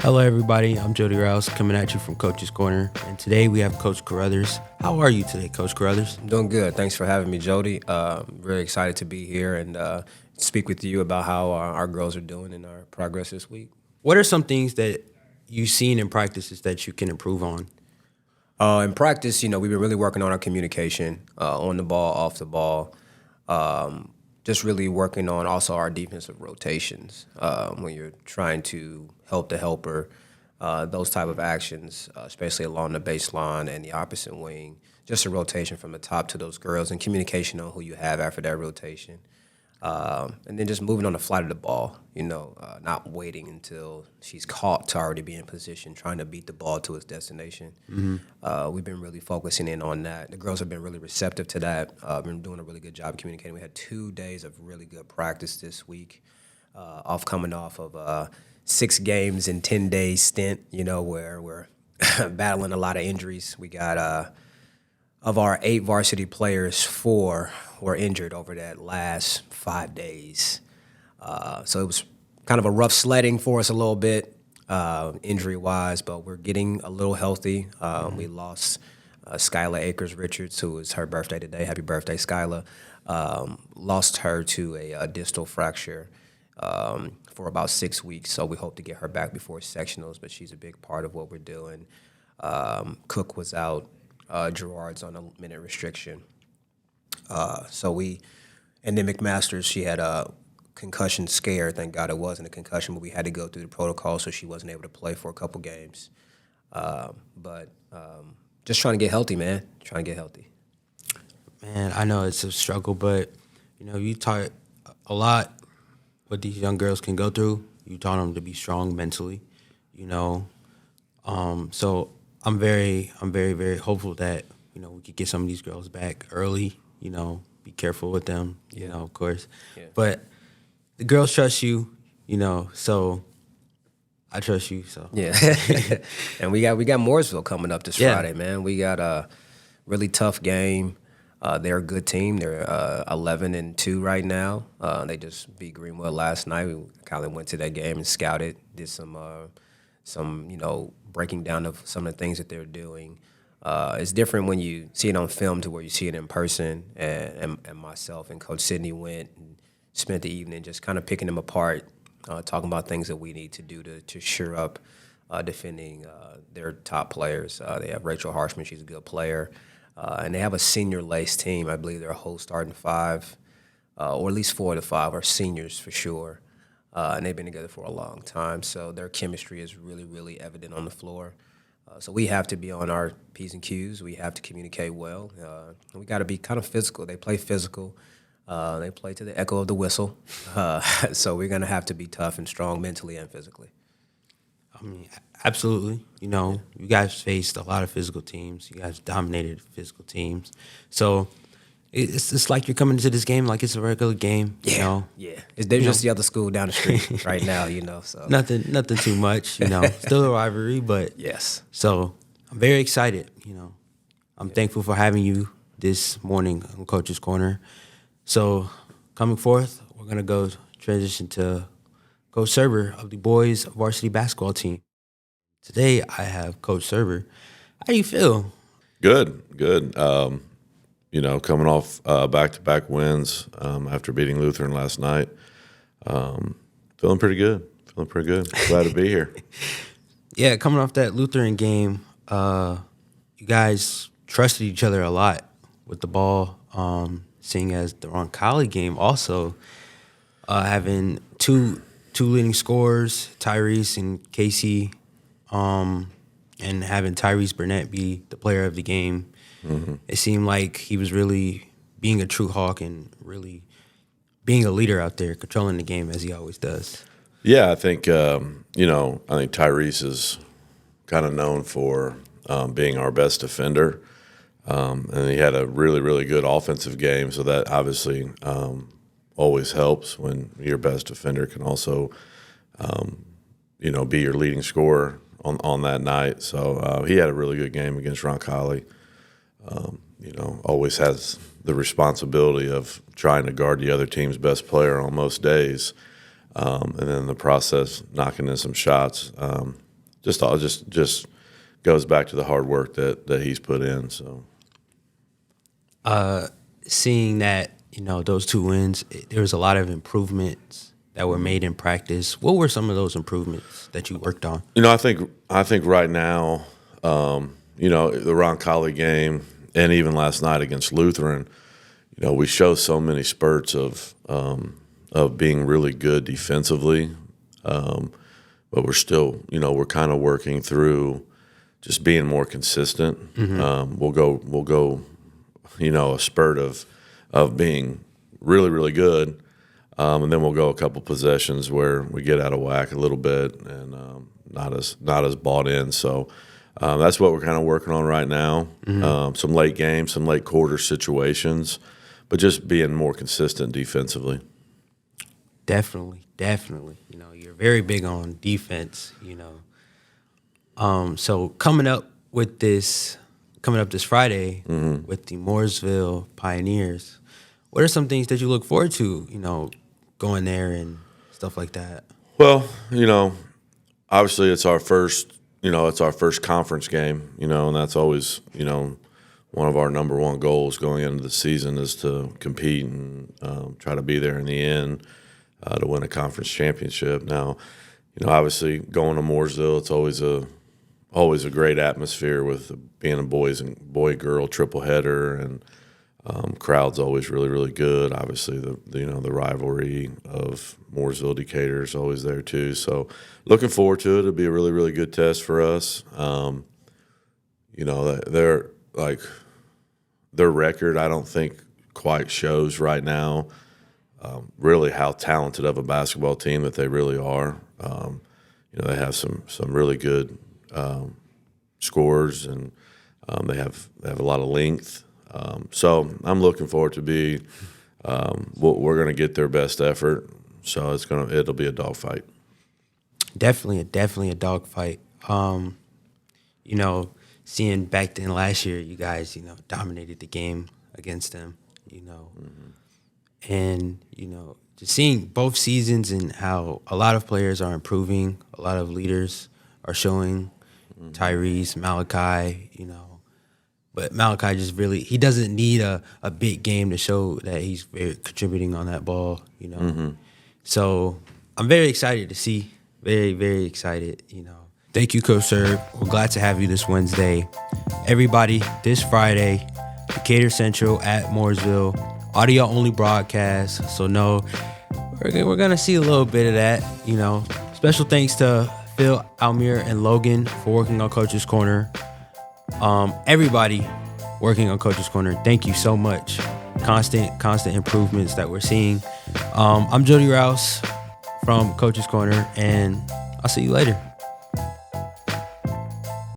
Hello, everybody. I'm Jody Rouse coming at you from Coach's Corner. And today we have Coach Carothers. How are you today, Coach Carothers? I'm doing good. Thanks for having me, Jody. Really excited to be here and speak with you about how our girls are doing and our progress this week. What are some things that you've seen in practices that you can improve on? In practice, we've been really working on our communication on the ball, off the ball. Just really working on also our defensive rotations when you're trying to help the helper, those type of actions, especially along the baseline and the opposite wing. Just a rotation from the top to those girls and communication on who you have after that rotation. And then just moving on the flight of the ball, not waiting until she's caught to already be in position, trying to beat the ball to its destination. Mm-hmm. We've been really focusing in on that. The girls have been really receptive to that. Been doing a really good job communicating. We had 2 days of really good practice this week, coming off of 6 games in 10 days stint, where we're battling a lot of injuries. We got of our 8 varsity players, 4 were injured over that last 5 days. So it was kind of a rough sledding for us a little bit, injury-wise, but we're getting a little healthy. We lost Skylar Akers-Richards, who is her birthday today. Happy birthday, Skylar. Lost her to a distal fracture for about 6 weeks, so we hope to get her back before sectionals, but she's a big part of what we're doing. Cook was out. Gerard's on a minute restriction. And then McMasters, she had a concussion scare. Thank God it wasn't a concussion, but we had to go through the protocol, so she wasn't able to play for a couple games. But just trying to get healthy, man. Trying to get healthy. Man, I know it's a struggle, but, you taught a lot what these young girls can go through. You taught them to be strong mentally, So I'm very, very hopeful that, we could get some of these girls back early, be careful with them, of course. Yeah. But the girls trust you, so I trust you. So yeah. And we got Mooresville coming up this Friday, man. We got a really tough game. They're a good team. They're 11-2 right now. They just beat Greenwood last night. We kind of went to that game and scouted, did some breaking down of some of the things that they're doing. It's different when you see it on film to where you see it in person. And myself and Coach Sidney went and spent the evening just kind of picking them apart, talking about things that we need to do to shore up defending their top players. They have Rachel Harshman. She's a good player. And they have a senior lace team. I believe their whole starting 5, or at least 4 of the 5 are seniors for sure. And they've been together for a long time. So their chemistry is really, really evident on the floor. So we have to be on our P's and Q's. We have to communicate well. And we got to be kind of physical. They play physical. They play to the echo of the whistle. So we're going to have to be tough and strong mentally and physically. I mean, absolutely. You guys faced a lot of physical teams. You guys dominated physical teams. So it's like you're coming into this game like it's a regular game. Yeah. They're just the other school down the street right now, So nothing too much, Still a rivalry, but yes. So I'm very excited, I'm thankful for having you this morning on Coach's Corner. So coming forth, we're gonna go transition to Coach Surber of the boys varsity basketball team. Today I have Coach Surber. How do you feel? Good. Coming off back-to-back wins after beating Lutheran last night. Feeling pretty good. Glad to be here. Yeah, coming off that Lutheran game, you guys trusted each other a lot with the ball, seeing as the Roncalli game also having two leading scorers, Tyrese and Casey, and having Tyrese Burnett be the player of the game. Mm-hmm. It seemed like he was really being a true Hawk and really being a leader out there, controlling the game as he always does. Yeah, I think I think Tyrese is kind of known for being our best defender, and he had a really, really good offensive game. So that obviously always helps when your best defender can also be your leading scorer on that night. So he had a really good game against Roncalli. Always has the responsibility of trying to guard the other team's best player on most days, and then in the process knocking in some shots. just goes back to the hard work that he's put in. So Seeing that, those 2 wins, there was a lot of improvements that were made in practice. What were some of those improvements that you worked on? I think right now, the Roncalli game and even last night against Lutheran, we show so many spurts of being really good defensively, but we're still, we're kind of working through just being more consistent. Mm-hmm. We'll go, a spurt of being really, really good, and then we'll go a couple possessions where we get out of whack a little bit and not as bought in. So that's what we're kind of working on right now. Mm-hmm. Some late games, some late quarter situations, but just being more consistent defensively. Definitely. You're very big on defense, So coming up this Friday Mm-hmm. with the Mooresville Pioneers, what are some things that you look forward to, going there and stuff like that? Well, obviously it's our first conference game, and that's always, one of our number one goals going into the season is to compete and try to be there in the end to win a conference championship. Now, obviously going to Mooresville, it's always a great atmosphere with being a boy-girl triple header, and crowd's always really, really good. Obviously, the rivalry of Mooresville Decatur is always there too. So, looking forward to it. It'll be a really, really good test for us. Their record, I don't think quite shows right now really how talented of a basketball team that they really are. They have some really good scores, and they have a lot of length. So I'm looking forward to we're going to get their best effort. So it'll be a dogfight. Definitely a dogfight. Seeing back then last year, you guys, dominated the game against them, and, just seeing both seasons and how a lot of players are improving, a lot of leaders are showing, Tyrese, Malachi, but Malachi just he doesn't need a big game to show that he's very contributing on that ball, So I'm very excited to see, very, very excited, Thank you, Coach Surber. We're glad to have you this Wednesday. Everybody, this Friday, Decatur Central at Mooresville, audio-only broadcast. So, we're going to see a little bit of that, Special thanks to Phil, Almir, and Logan for working on Coach's Corner. Everybody working on Coach's Corner, thank you so much. Constant improvements that we're seeing. I'm Jody Rouse from Coach's Corner, and I'll see you later.